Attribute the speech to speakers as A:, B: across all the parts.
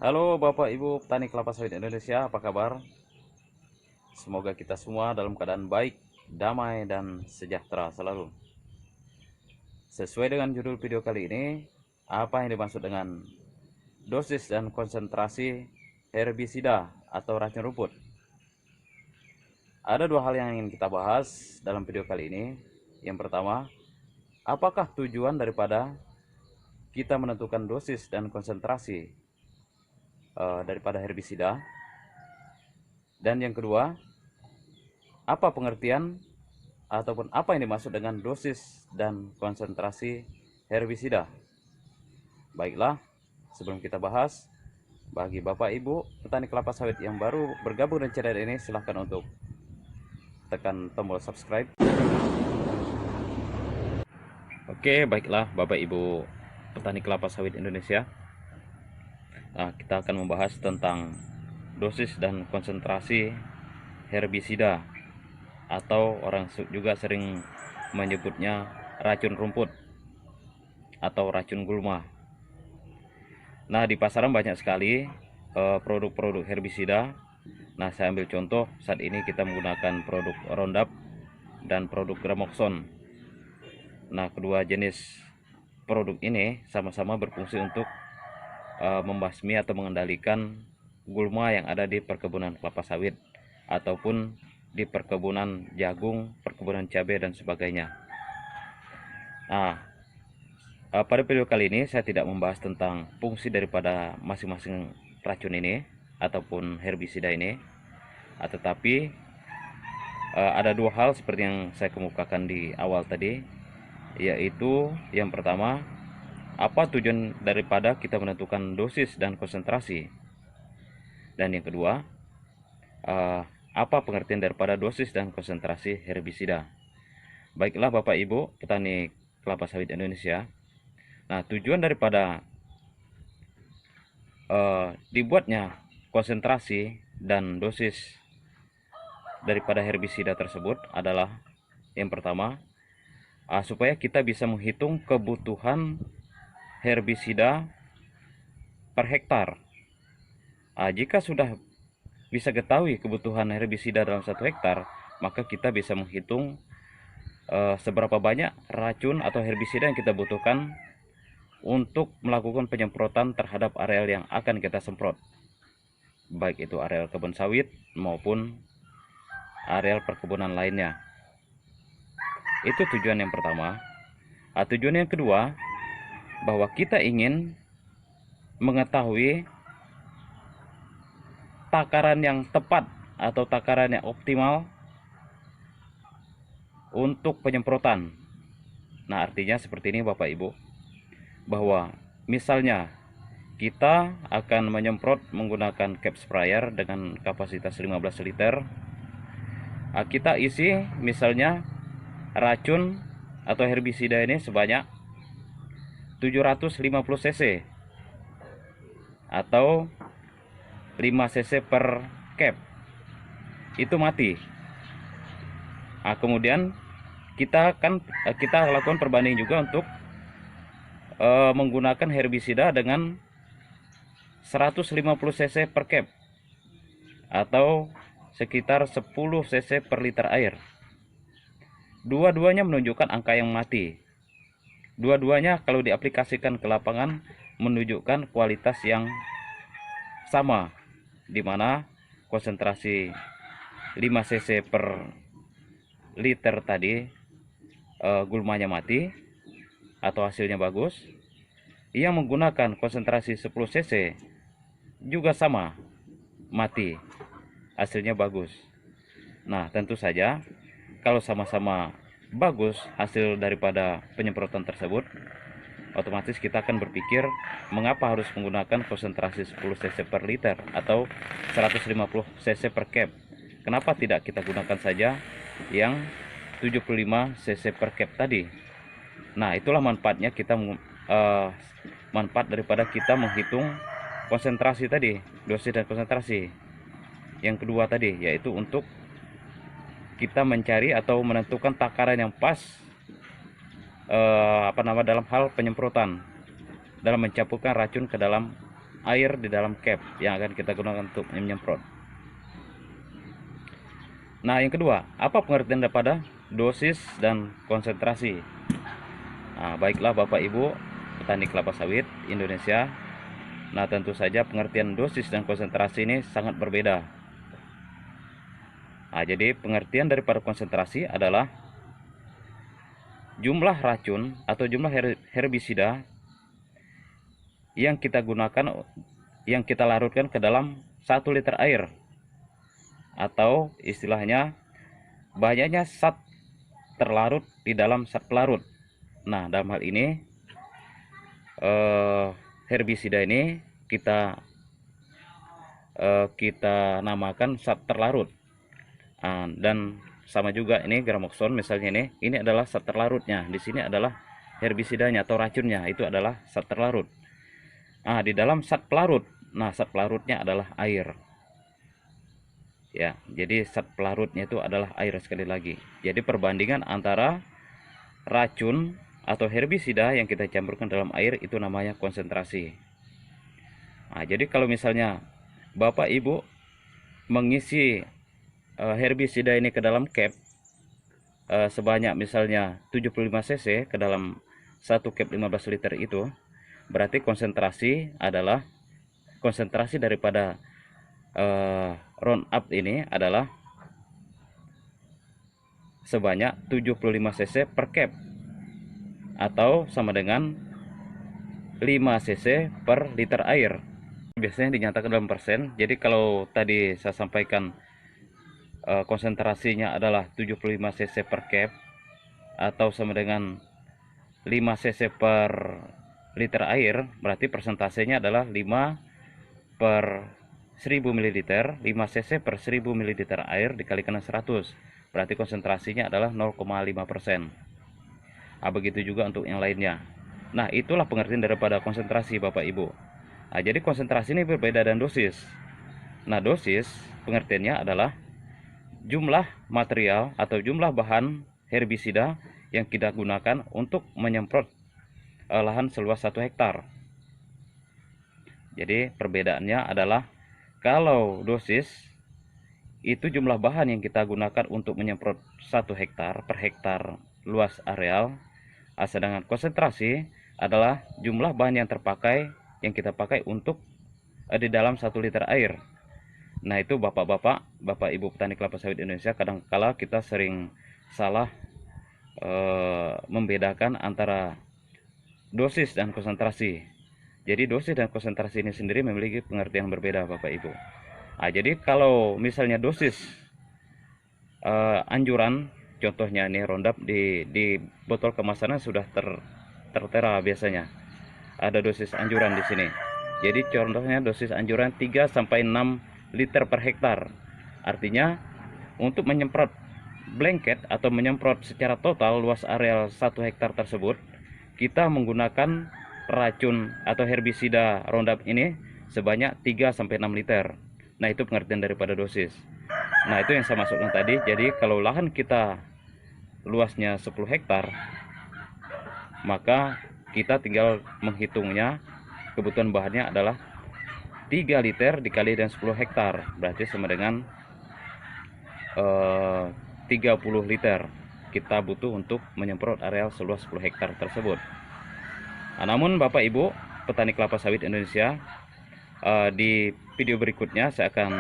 A: Halo Bapak Ibu petani kelapa sawit Indonesia, apa kabar? Semoga kita semua dalam keadaan baik, damai, dan sejahtera selalu. Sesuai dengan judul video kali ini, apa yang dimaksud dengan dosis dan konsentrasi herbisida atau racun rumput? Ada dua hal yang ingin kita bahas dalam video kali ini. Yang pertama, apakah tujuan daripada kita menentukan dosis dan konsentrasi daripada herbisida? Dan yang kedua, apa pengertian ataupun apa yang dimaksud dengan dosis dan konsentrasi herbisida? Baiklah, sebelum kita bahas, bagi Bapak Ibu petani kelapa sawit yang baru bergabung dengan channel ini, silahkan untuk tekan tombol subscribe. Oke, baiklah Bapak Ibu petani kelapa sawit Indonesia. Kita akan membahas tentang dosis dan konsentrasi herbisida atau orang juga sering menyebutnya racun rumput atau racun gulma. Nah, di pasaran banyak sekali produk-produk herbisida. Nah, saya ambil contoh saat ini kita menggunakan produk Roundup dan produk Gramoxone. Nah, kedua jenis produk ini sama-sama berfungsi untuk membasmi atau mengendalikan gulma yang ada di perkebunan kelapa sawit ataupun di perkebunan jagung, perkebunan cabai dan sebagainya. Nah, pada video kali ini saya tidak membahas tentang fungsi daripada masing-masing racun ini ataupun herbisida ini, tetapi ada dua hal seperti yang saya kemukakan di awal tadi, yaitu yang pertama, apa tujuan daripada kita menentukan dosis dan konsentrasi, dan yang kedua, apa pengertian daripada dosis dan konsentrasi herbisida. Baiklah Bapak Ibu petani kelapa sawit Indonesia. Nah, tujuan daripada dibuatnya konsentrasi dan dosis daripada herbisida tersebut adalah yang pertama, supaya kita bisa menghitung kebutuhan herbisida per hektar. Jika sudah bisa ketahui kebutuhan herbisida dalam 1 hektar, maka kita bisa menghitung seberapa banyak racun atau herbisida yang kita butuhkan untuk melakukan penyemprotan terhadap areal yang akan kita semprot, baik itu areal kebun sawit maupun areal perkebunan lainnya. Itu tujuan yang pertama. Tujuan yang kedua, bahwa kita ingin mengetahui takaran yang tepat atau takaran yang optimal untuk penyemprotan. Nah, artinya seperti ini Bapak Ibu, bahwa misalnya kita akan menyemprot menggunakan cap sprayer dengan kapasitas 15 liter. Kita isi misalnya racun atau herbisida ini sebanyak 750 cc atau 5 cc per cap. Itu mati. Kemudian kita lakukan perbanding juga untuk menggunakan herbisida dengan 150 cc per cap atau sekitar 10 cc per liter air. Dua-duanya menunjukkan angka yang mati. Dua-duanya kalau diaplikasikan ke lapangan menunjukkan kualitas yang sama, di mana konsentrasi 5 cc per liter tadi gulmanya mati atau hasilnya bagus. Yang menggunakan konsentrasi 10 cc juga sama, mati, hasilnya bagus. Nah, tentu saja kalau sama-sama bagus hasil daripada penyemprotan tersebut, otomatis kita akan berpikir mengapa harus menggunakan konsentrasi 10 cc per liter atau 150 cc per cap. Kenapa tidak kita gunakan saja yang 75 cc per cap tadi? Nah, itulah manfaatnya manfaat daripada kita menghitung konsentrasi tadi, dosis dan konsentrasi. Yang kedua tadi, yaitu untuk kita mencari atau menentukan takaran yang pas dalam hal penyemprotan, dalam mencampurkan racun ke dalam air di dalam cap yang akan kita gunakan untuk menyemprot. Nah, yang kedua, apa pengertian daripada dosis dan konsentrasi? Nah, baiklah Bapak Ibu petani kelapa sawit Indonesia. Nah, tentu saja pengertian dosis dan konsentrasi ini sangat berbeda. Nah, jadi pengertian daripada konsentrasi adalah jumlah racun atau jumlah herbisida yang kita gunakan, yang kita larutkan ke dalam 1 liter air, atau istilahnya banyaknya zat terlarut di dalam zat pelarut. Nah, dalam hal ini herbisida ini kita namakan zat terlarut. Dan sama juga ini gramoxone misalnya, ini adalah zat terlarutnya. Di sini adalah herbisidanya atau racunnya, itu adalah zat terlarut. Di dalam zat pelarut, nah zat pelarutnya adalah air. Ya, jadi zat pelarutnya itu adalah air sekali lagi. Jadi perbandingan antara racun atau herbisida yang kita campurkan dalam air itu namanya konsentrasi. Jadi kalau misalnya Bapak Ibu mengisi herbisida ini ke dalam cap sebanyak misalnya 75 cc ke dalam 1 cap 15 liter itu, berarti konsentrasi daripada Roundup ini adalah sebanyak 75 cc per cap, atau sama dengan 5 cc per liter air. Biasanya dinyatakan dalam persen. Jadi kalau tadi saya sampaikan konsentrasinya adalah 75 cc per cap atau sama dengan 5 cc per liter air, berarti persentasenya adalah 5 per 1000 ml, 5 cc per 1000 ml air dikalikan 100, berarti konsentrasinya adalah 0,5%. Begitu juga untuk yang lainnya. Nah, itulah pengertian daripada konsentrasi Bapak Ibu. Jadi konsentrasi ini berbeda dengan dosis. Nah, dosis pengertiannya adalah jumlah material atau jumlah bahan herbisida yang kita gunakan untuk menyemprot lahan seluas 1 hektar. Jadi perbedaannya adalah kalau dosis itu jumlah bahan yang kita gunakan untuk menyemprot 1 hektar per hektar luas areal, sedangkan konsentrasi adalah jumlah bahan yang kita pakai untuk di dalam 1 liter air. Nah, itu Bapak-bapak, Bapak Ibu petani kelapa sawit Indonesia, kadangkala kita sering salah membedakan antara dosis dan konsentrasi. Jadi dosis dan konsentrasi ini sendiri memiliki pengertian berbeda Bapak Ibu. Jadi kalau misalnya dosis anjuran, contohnya ini Roundup di botol kemasannya sudah tertera biasanya. Ada dosis anjuran di sini. Jadi contohnya dosis anjuran 3 sampai 6 liter per hektar. Artinya untuk menyemprot blanket atau menyemprot secara total luas areal 1 hektar tersebut, kita menggunakan racun atau herbisida Roundup ini sebanyak 3 sampai 6 liter. Nah, itu pengertian daripada dosis. Nah, itu yang saya maksudkan tadi. Jadi kalau lahan kita luasnya 10 hektar, maka kita tinggal menghitungnya, kebutuhan bahannya adalah 3 liter dikali dengan 10 hektar, berarti sama dengan 30 liter kita butuh untuk menyemprot areal seluas 10 hektar tersebut. Namun Bapak Ibu petani kelapa sawit Indonesia, di video berikutnya saya akan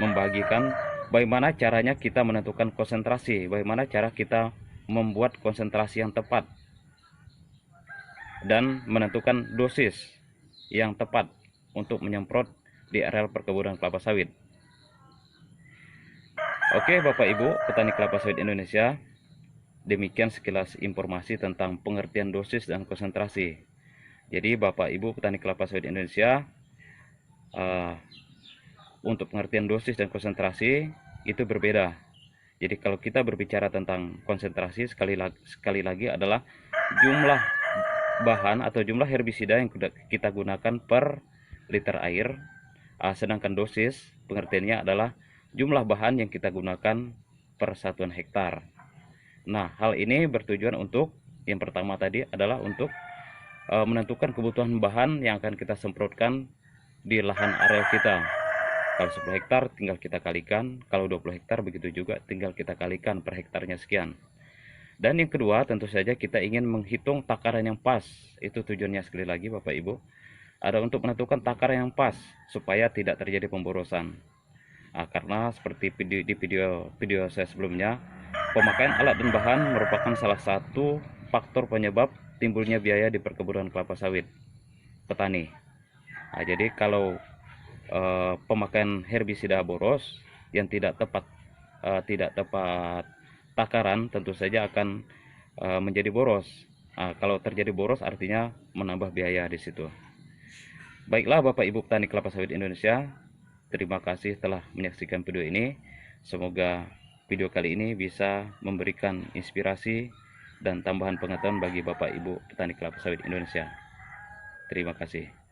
A: membagikan bagaimana caranya kita menentukan konsentrasi, bagaimana cara kita membuat konsentrasi yang tepat dan menentukan dosis yang tepat untuk menyemprot di areal perkebunan kelapa sawit. Oke Bapak Ibu petani kelapa sawit Indonesia, demikian sekilas informasi tentang pengertian dosis dan konsentrasi. Jadi Bapak Ibu petani kelapa sawit Indonesia, untuk pengertian dosis dan konsentrasi itu berbeda. Jadi kalau kita berbicara tentang konsentrasi, sekali lagi adalah jumlah bahan atau jumlah herbisida yang kita gunakan per liter air, sedangkan dosis pengertiannya adalah jumlah bahan yang kita gunakan per satuan hektar. Nah, hal ini bertujuan untuk yang pertama tadi adalah untuk menentukan kebutuhan bahan yang akan kita semprotkan di lahan area kita. Kalau 10 hektar tinggal kita kalikan, kalau 20 hektar begitu juga tinggal kita kalikan per hektarnya sekian. Dan yang kedua, tentu saja kita ingin menghitung takaran yang pas. Itu tujuannya sekali lagi Bapak Ibu. Ada untuk menentukan takaran yang pas supaya tidak terjadi pemborosan. Karena seperti di video saya sebelumnya, pemakaian alat dan bahan merupakan salah satu faktor penyebab timbulnya biaya di perkebunan kelapa sawit petani. Jadi kalau pemakaian herbisida boros yang tidak tepat takaran, tentu saja akan menjadi boros. Kalau terjadi boros artinya menambah biaya di situ. Baiklah Bapak Ibu petani kelapa sawit Indonesia, terima kasih telah menyaksikan video ini. Semoga video kali ini bisa memberikan inspirasi dan tambahan pengetahuan bagi Bapak Ibu petani kelapa sawit Indonesia. Terima kasih.